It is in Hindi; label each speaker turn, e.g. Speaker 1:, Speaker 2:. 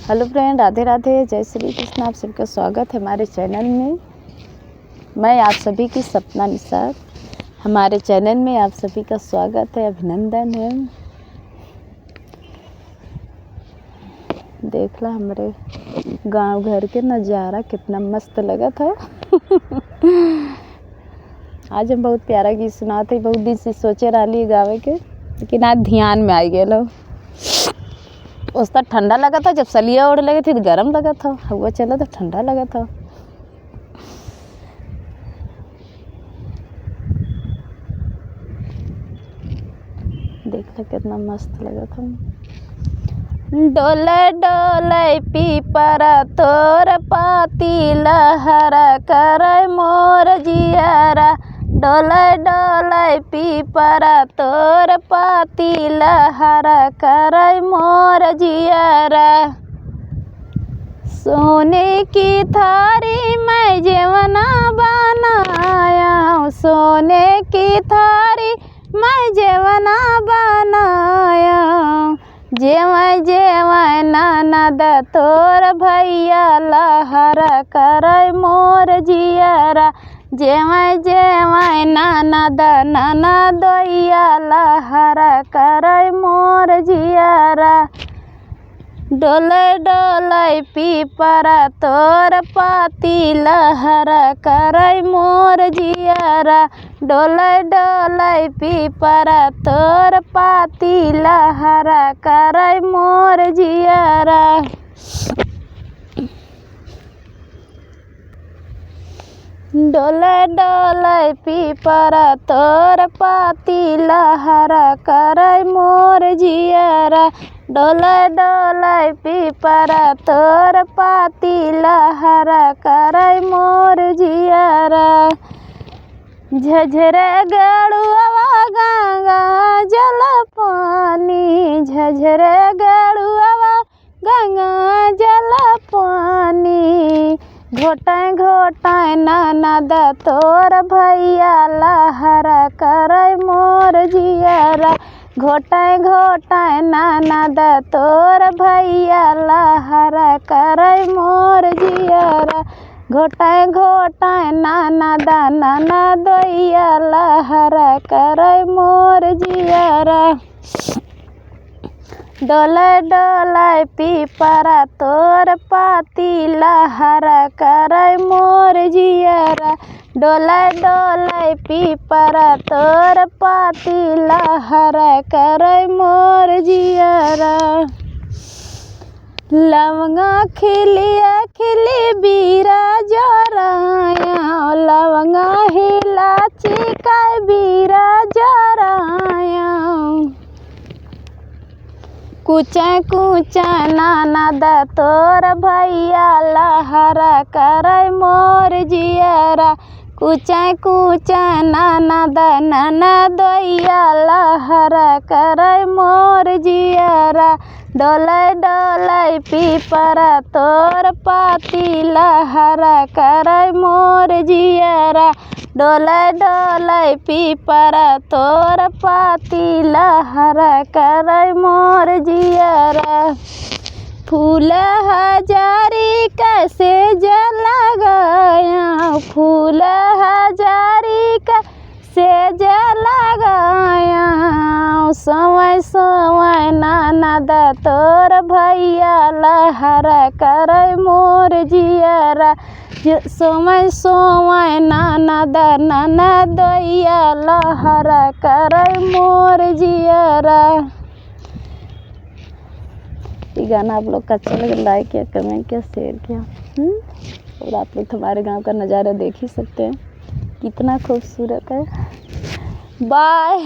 Speaker 1: हेलो फ्रेंड, राधे राधे, जय श्री कृष्ण। आप सबका स्वागत है हमारे चैनल में। मैं आप सभी की सपना निसार। हमारे चैनल में आप सभी का स्वागत है, अभिनंदन है। देख ला हमारे गांव घर के नज़ारा कितना मस्त लगा था। आज हम बहुत प्यारा गीत सुनाते, बहुत दिन से सोचे रही गावे के, लेकिन आज ध्यान में आ गया लो। उस तक ठंडा लगा था, जब सलिया ओढ़ लगे थे तो गर्म लगा था, हवा चला तो ठंडा लगा था। देख लो कितना मस्त लगा था। डोले डोले पीपरा तोर पाती लहरा करे मोर जियारा। डोले डोले पीपरा तोर पाती लहरा करे मोर जियारा। सोने की थारी मैं जेवना बनाया, सोने की थारी मैं जेवना बनाया। जेवै जेवै ननद तोर भैया लहरा करे मोर जियारा। जेवै जेवै ननद ननदोइया लहरा करे मोर जियारा। डोले डोले पीपरा तोर पाती लहरा करे मोर जियारा। डोले डोले पीपरा तोर पाती लहरा करे मोर जियारा। डोले डोले पीपरा तोर पाती लहरा करे मोर जियारा। डोले डोले पीपरा तोर पाती लहरा करे मोर जियारा। झझरे गड़ुआ गंगा जल पानी, झझरे गड़ुआ गंगा जल पानी। घोटाए घोटाए ननद तोर भैया लहरा करे मोर जियारा। घोटाए घोटाए ननद तोर भैया लहरा करे मोर जियारा। घोटाए घोटाए ननद ननदोइया लहरा करे मोर जियारा। डोले डोले पीपरा तोर पाती लहरा करे मोर जियारा। डोले डोले पीपरा तोर पाती लहरा करे मोर जियारा। लवंगा खिलिया खिली बीरा जोराया, लवंगा हिलाची का बीरा जोराया। कुचा कुचा ननद तोर भैया लहरा करे मोर जियारा। कुचा कुचा ननद ननदोइया लहरा करे मोर जियारा। डोले डोले पीपरा तोर पाती लहरा करे मोर जियारा। डोले डोले पीपरा तोर पाती लहरा करे मोर जियारा। फूल हजारी कैसे जल लगाया, फूल हजारी कैसे जल लगाया। समय समय ननद तोर भैया लहरा करे मोर जियारा। समय समय ननद ननदोइया लहरा करे मोर जियारा। ये गाना आप लोग का अच्छा लगे, लाइक किया, कमेंट किया, शेयर किया। और आप लोग हमारे गांव का नज़ारा देख ही सकते हैं, कितना खूबसूरत है। बाय।